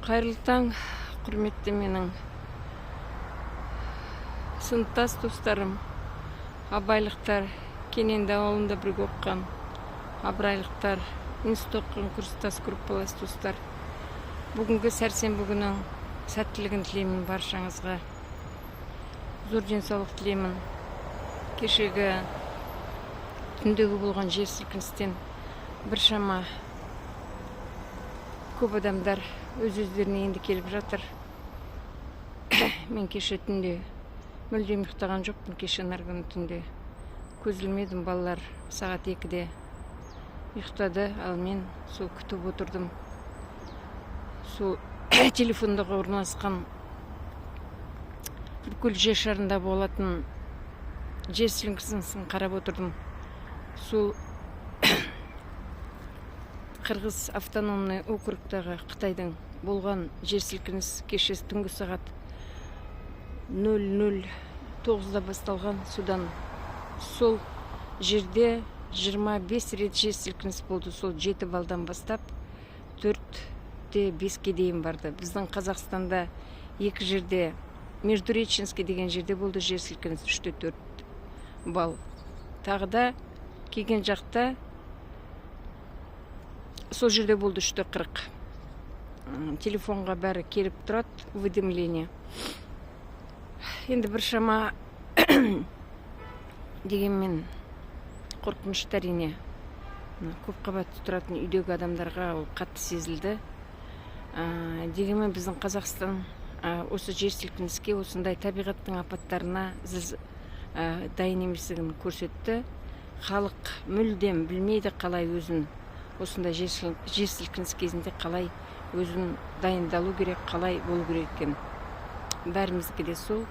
Қайырлы таң, құрметті менің сыныптас достарым, абайлықтар, Кененді ауылында бірге оқыған абырайлықтар, институт оқыған курстас группалас достар. Бүгінгі сәрсенбі күнің сәттілігін тілеймін баршаңызға. Зор денсаулық тілеймін. Кешегі түндегі болған жер сілкіністен біршама көп адамдар өз-өздеріне енді келіп жатыр. Мен кеше түнде мүлдем ұйықтаған жоқпын. Кеше наргүні түнде көз ілмедім. Балалар сағат 2-де ұйықтады, ал мен сол күтіп отырдым. Сол телефондағы орналасқан бүкіл жер шарында болатын жер сілкінісін қарап отырдым. Сол Қырғыз автономный округтағы Қытайдың болған жер сілкініс кеше түнгі сағат 00:09-да басталған. Содан сол жерде 25 рет жер сілкініс болды. Сол 7 балдан бастап 4-те 5-ке дейін барды. Біздің Қазақстанда 2 жерде, Междуреченский деген жерде болды жер сілкініс 3-те 4 бал. Тағы да келген жақта сол жерде болды 3-те 40. Телефонға бәрі келіп тұрады, уведомление. Енді біршама дегенмен қорқынышты әрине. Көп қабатты тұратын үйдегі адамдарға ол қатты сезілді. Дегенмен біздің Қазақстан осы жер сілкініске, осындай табиғаттың апаттарына дайын еместігін көрсетті. Халық мүлдем білмейді қалай өзін осындай жер сілкініс кезінде қалай өзін дайындалу керек, қалай болу керек екен. Бәрімізге де сол.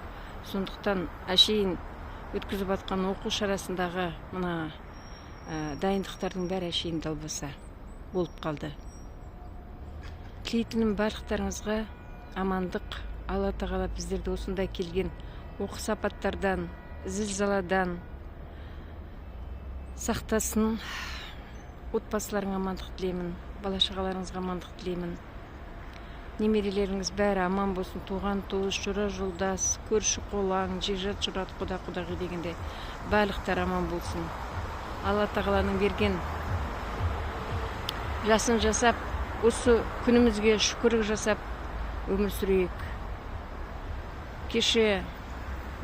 Сондықтан әшейін өткізіп атқан оқу шарасындағы мына дайындықтардың бәрі әшейін далбаса болып қалды. Тілейтінім барлықтарыңызға амандық. Алла тағала біздерді осындай келген оқыс апаттардан, зілзаладан сақтасын. Отбасыларыңа амандық тілеймін, бала-шағаларыңызға амандық тілеймін. Немерелеріңіз бәрі аман болсын. Туған туыс, жора жолдас, көрші қолаң, жекжат жұрат, құда-құдағи дегенде барлықтар аман болсын. Алла тағаланың берген жасын жасап, осы күнімізге шүкірлік жасап өмір сүрейік. Кеше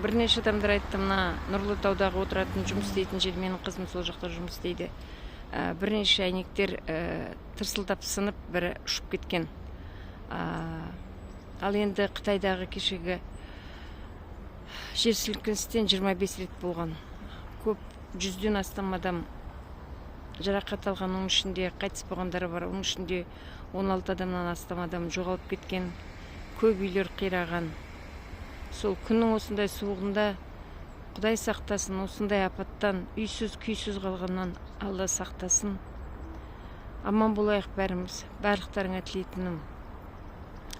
бірнеше адамдар айтты, мына Нұрлытаудағы отыратын жұмыс істейтін жер, менің қызым сол жақта жұмыс істейді. Бірнеше әйнектер тырсылдап сынып, бірі ұшып кеткен. Ал енді Қытайдағы кешегі жер сілкіністен 25 рет болған. Көп, 100-ден астам адам жарақат алған, оның ішінде қайтыс болғандары бар. Оның ішінде 16 адамнан астам адам жоғалып кеткен, көп үйлер қираған. Сол күннің осындай суығында Құдай сақтасын, осындай апаттан, үйсіз, күйсіз қалғаннан Алла сақтасын. Аман болайық бәріміз. Барлықтарыңа тілейтінім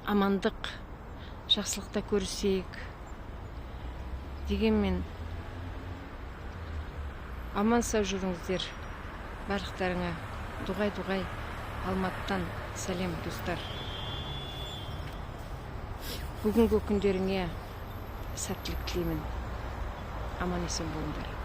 амандық, жақсылықта көрісейік. Дегенмен аман сау жүріңіздер. Барлықтарыңа дұғай Алматыдан сәлем достар. Бүгінгі күндеріңе сәттілік тілеймін. Аман есен болыңдар.